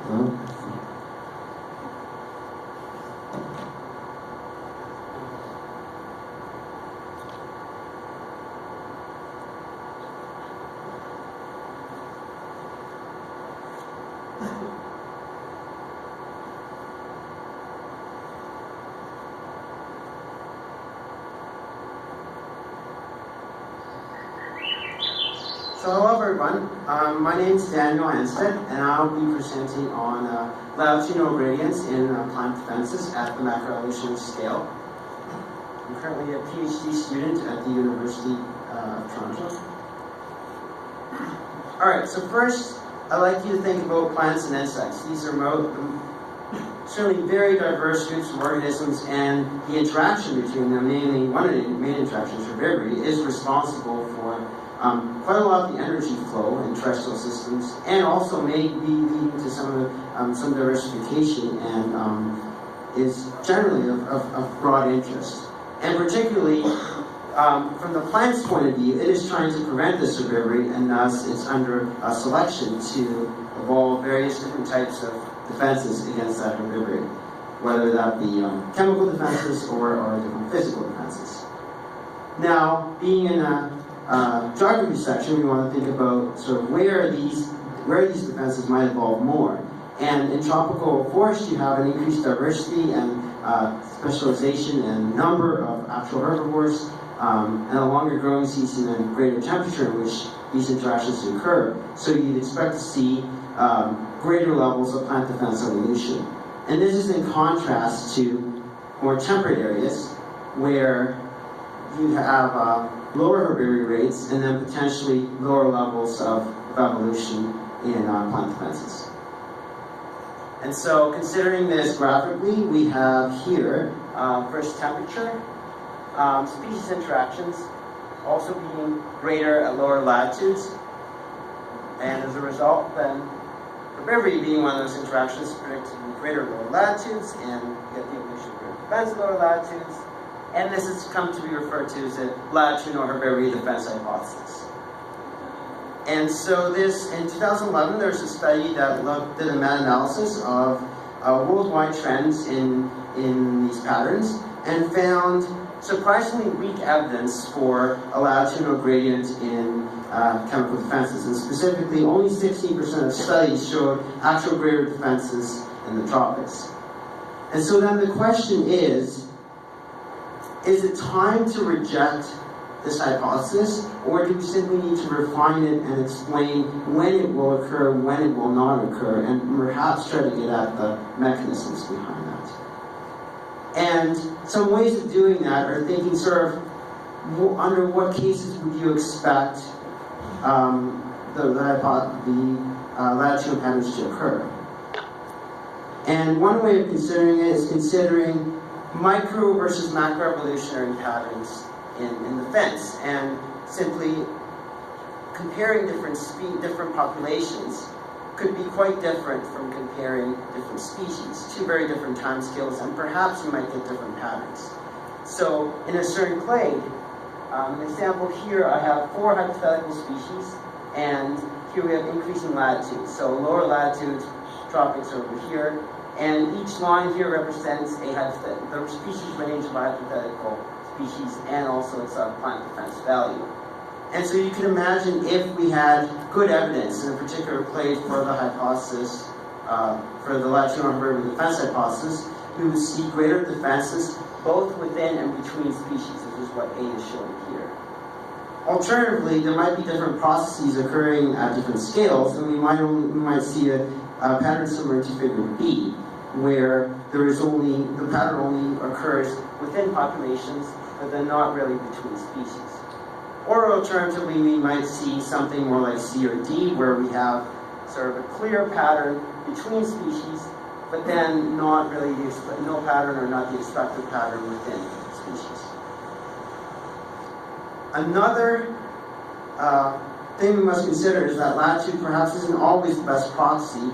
No? So hello everyone, my name is Daniel Anstett, and I'll be presenting on latitudinal gradients in plant defenses at the macroevolutionary scale. I'm currently a PhD student at the University of Toronto. Alright, so first I'd like you to think about plants and insects. These are certainly very diverse groups of organisms, and the interaction between them, mainly one of the main interactions, herbivory, is responsible for quite a lot of the energy flow in terrestrial systems, and also may be leading to some diversification, and is generally of broad interest. And particularly, from the plant's point of view, it is trying to prevent this herbivory, and thus it's under selection to evolve various different types of defenses against that herbivory, whether that be chemical defenses or different physical defenses. Now, being in a geography section, we want to think about sort of where these defenses might evolve more. And in tropical forest, you have an increased diversity and specialization and number of actual herbivores, and a longer growing season and greater temperature in which these interactions occur. So you'd expect to see greater levels of plant defense evolution. And this is in contrast to more temperate areas where you have lower herbivory rates and then potentially lower levels of evolution in plant defenses. And so considering this graphically, we have here first temperature, species interactions also being greater at lower latitudes, and as a result then herbivory being one of those interactions predicted to be greater at lower latitudes, and you get the evolution of greater defense at lower latitudes. And this has come to be referred to as the latitudinal herbivory defense hypothesis. And so in 2011, there's a study that did a meta-analysis of worldwide trends in these patterns, and found surprisingly weak evidence for a latitudinal gradient in chemical defenses. And specifically, only 16% of studies showed actual greater defenses in the tropics. And so then the question is it time to reject this hypothesis, or do we simply need to refine it and explain when it will occur, when it will not occur, and perhaps try to get at the mechanisms behind that? And some ways of doing that are thinking sort of under what cases would you expect the latitudinal patterns to occur. And one way of considering it is considering micro versus macroevolutionary patterns in the fence, and simply comparing different populations could be quite different from comparing different species, two very different time scales, and perhaps you might get different patterns. So in a certain clade, an example here, I have 4 hypothetical species, and here we have increasing latitudes. So lower latitudes, tropics are over here, and each line here represents the species range of a hypothetical species, and also its plant defense value. And so you can imagine if we had good evidence in a particular clade for the hypothesis, for the latitudinal herbivory defense hypothesis, we would see greater defenses both within and between species, which is what A is showing here. Alternatively, there might be different processes occurring at different scales, and we might see a pattern similar to figure B, where the pattern only occurs within populations, but then not really between species. Or alternatively, we might see something more like C or D, where we have sort of a clear pattern between species, but then not really no pattern, or not the expected pattern within species. Another thing we must consider is that latitude perhaps isn't always the best proxy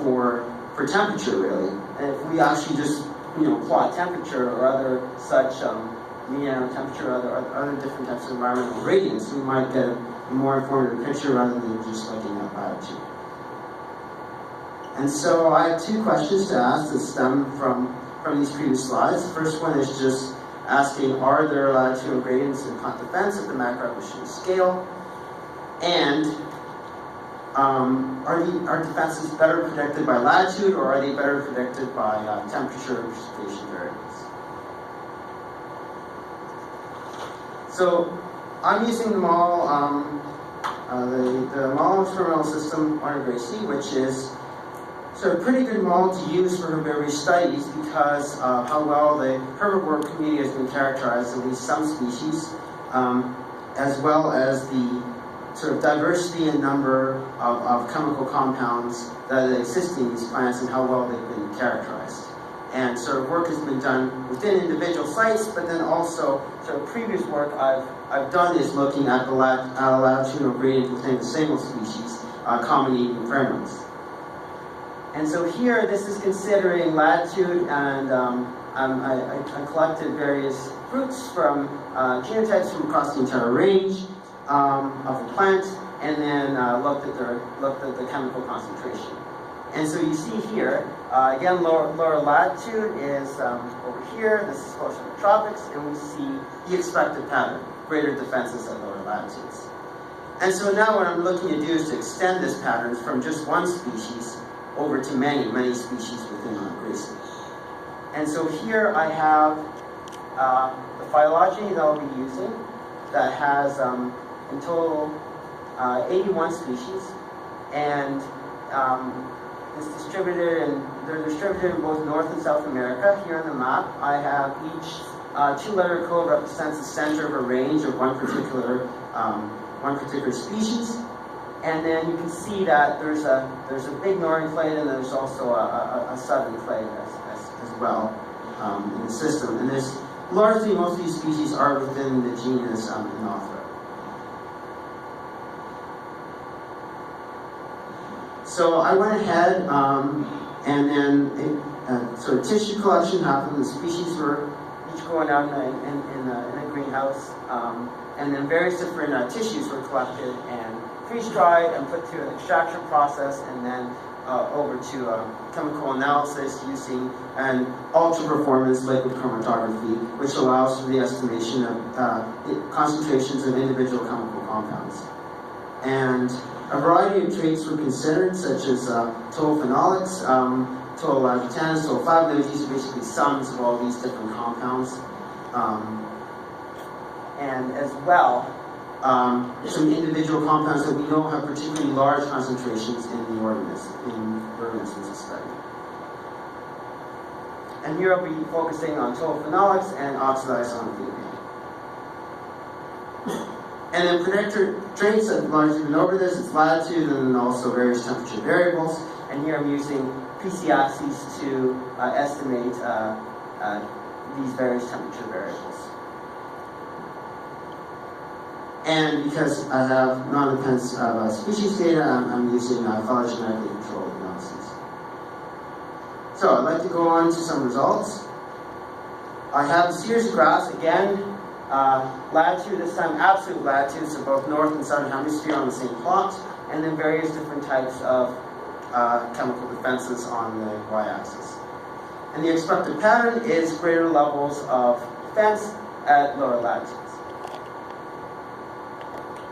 for temperature, really. And if we actually just plot temperature or other such temperature, or other different types of environmental gradients, we might get a more informative picture rather than just looking at latitude. And so I have two questions to ask that stem from these previous slides. The first one is just asking, are there latitudinal gradients in plant defense at the macroevolutionary scale? And are defenses better predicted by latitude, or are they better predicted by temperature and precipitation variables? So I'm using the model, the model of experimental system on Gracie, which is sort of a pretty good model to use for herbivorous studies because of how well the herbivore community has been characterized, at least some species, as well as the sort of diversity and number of chemical compounds that exist in these plants and how well they've been characterized. And sort of work has been done within individual sites, but then also sort of previous work I've done is looking at the latitudinal gradient within a single species, common eating pheromones. And so here, this is considering latitude, and I collected various fruits from genotypes from across the entire range of the plant, and then looked at the chemical concentration. And so you see here, again, lower latitude is over here. This is closer to the tropics, and we see the expected pattern, greater defenses at lower latitudes. And so now what I'm looking to do is to extend this pattern from just one species over to many, many species within Gracie. And so here I have the phylogeny that I'll be using that has in total 81 species, and it's distributed, and they're distributed in both North and South America. Here on the map, I have each two-letter code represents the center of a range of one particular species. And then you can see that there's a big northern clade, and there's also a southern clade as well in the system. And there's largely most of these species are within the genus Anstett. So I went ahead and then sort of tissue collection happened. The species were each going out in a greenhouse, and then various different tissues were collected and freeze-dried and put through an extraction process, and then over to chemical analysis using an ultra-performance liquid chromatography, which allows for the estimation of concentrations of individual chemical compounds. And a variety of traits were considered, such as total phenolics, total latitudinal, total 5. These are basically sums of all these different compounds. And as well, some individual compounds that we know have particularly large concentrations in the organisms of study. And here I'll be focusing on total phenolics and oxidized on And then predictor traits have largely been over this. It's latitude and then also various temperature variables. And here I'm using PC axes to estimate these various temperature variables. And because I have non-dependence of species data, I'm using phylogenetically controlled analyses. So I'd like to go on to some results. I have a series of graphs, again, latitude, this time absolute latitude, so both north and southern hemisphere on the same plot, and then various different types of chemical defenses on the y-axis. And the expected pattern is greater levels of defense at lower latitudes.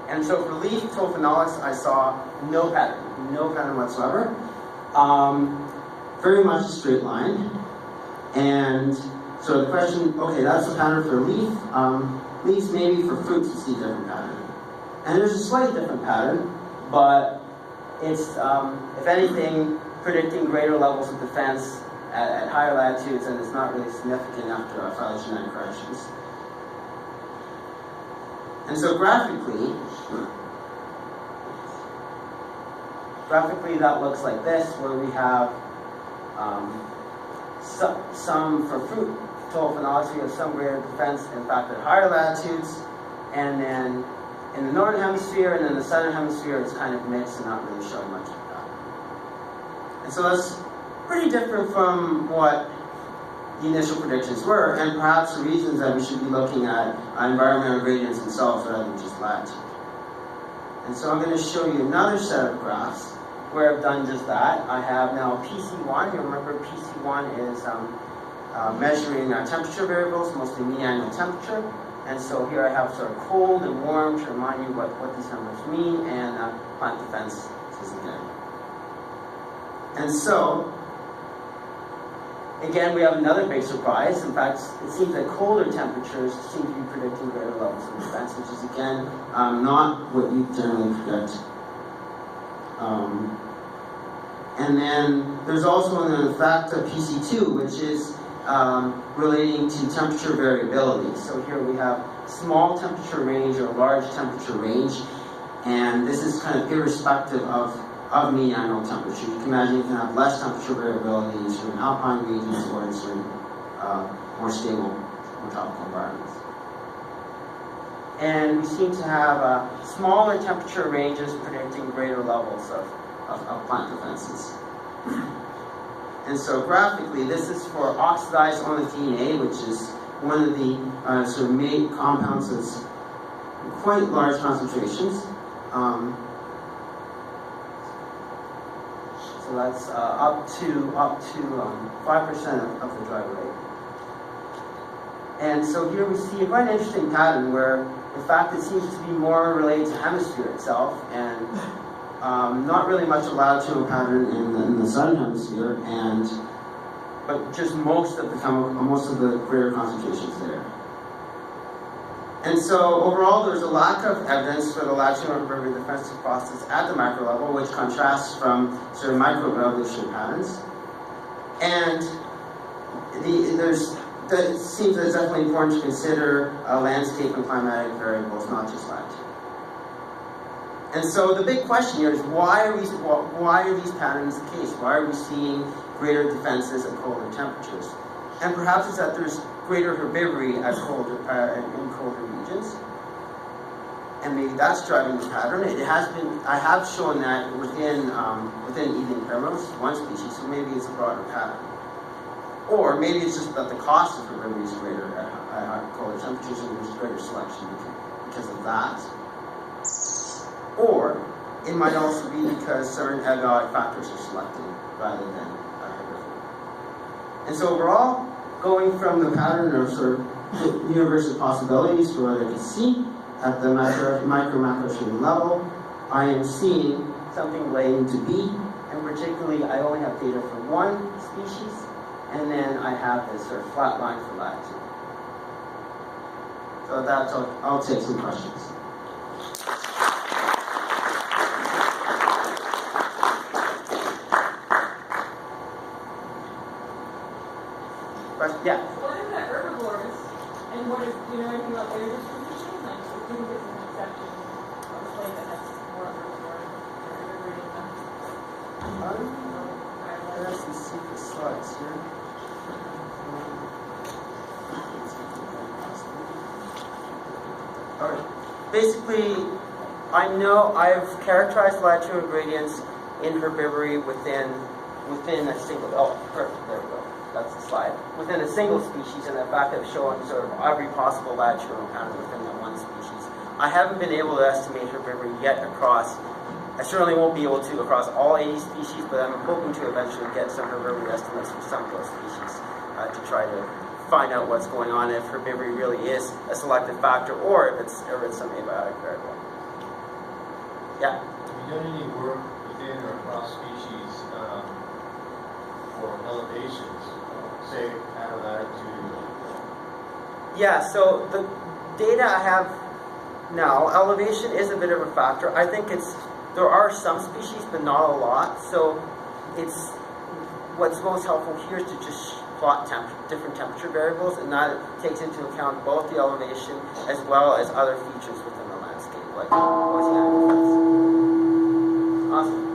And so for leaf total phenolics, I saw no pattern whatsoever. Very much a straight line. And so the question, okay, that's the pattern for leaf. Leaves maybe for fruits you see a different pattern. And there's a slightly different pattern, but it's, if anything, predicting greater levels of defense at higher latitudes, and it's not really significant after phylogenetic corrections. And so graphically that looks like this, where we have some for fruit total phenolics, we have some greater defense, in fact, at higher latitudes, and then in the northern hemisphere and in the southern hemisphere, it's kind of mixed and not really showing much of that. And so that's pretty different from what the initial predictions were, and perhaps the reasons that we should be looking at environmental gradients themselves rather than just latitude. And so I'm going to show you another set of graphs where I've done just that. I have now PC1. You remember PC1 is measuring temperature variables, mostly mean annual temperature. And so here I have sort of cold and warm to remind you what these numbers mean, and plant defense is again. And so, again, we have another big surprise. In fact, it seems that colder temperatures seem to be predicting greater levels of defense, which is, again, not what you generally predict. And then there's also an effect of PC2, which is relating to temperature variability. So here we have small temperature range or large temperature range, and this is kind of irrespective of mean annual temperature. You can imagine you can have less temperature variability in certain alpine regions or in certain more stable, more tropical environments. And we seem to have smaller temperature ranges predicting greater levels of plant defenses. And so graphically, this is for oxidized ornithine A, which is one of the sort of main compounds that's quite large concentrations. So that's up to 5% of the drug rate. And so here we see a quite interesting pattern where, in fact, it seems to be more related to hemisphere itself, and not really much a latitudinal pattern in the southern hemisphere, but just most of the greater concentrations there. And so overall, there's a lack of evidence for the latitudinal herbivorous defensive process at the macro level, which contrasts from sort of microevolutionary patterns. And it seems that it's definitely important to consider landscape and climatic variables, not just latitude. And so the big question here is, why are these patterns the case? Why are we seeing greater defenses at colder temperatures? And perhaps it's that there's greater herbivory at in colder regions, and maybe that's driving the pattern. I have shown that within evening primrose, one species, so maybe it's a broader pattern. Or maybe it's just that the cost of herbivory is greater at colder temperatures, and there's greater selection because of that. Or it might also be because certain egoic factors are selected rather than herbivory. And so overall, going from the pattern of sort of universe of possibilities for what I can see at the macroevolutionary level, I am seeing something relating to B, and particularly I only have data for one species, and then I have this sort of flat line for latitude. So that's I'll take some questions. Yeah. What is the herbivores, and what is, do you know anything about their distribution? Like, if you can get some exceptions of a place that has more herbivores or herbivory in them. There's some secret slides here. Alright. Basically, I know I've characterized latitudinal gradients in herbivory within a single. Oh, perfect. There we go. That's the slide. Within a single species, and in fact I've shown sort of every possible latitudinal pattern within that one species. I haven't been able to estimate herbivory yet across, I certainly won't be able to across all 80 species, but I'm hoping to eventually get some herbivory estimates for some of those species to try to find out what's going on, if herbivory really is a selective factor, or if it's some abiotic variable. Yeah? Have you done any work within or across species for elevations? Say, at a latitude? Yeah, so the data I have now, elevation is a bit of a factor. I think there are some species, but not a lot. So what's most helpful here is to just plot different temperature variables, and that takes into account both the elevation as well as other features within the landscape, like oceanic effects. Awesome.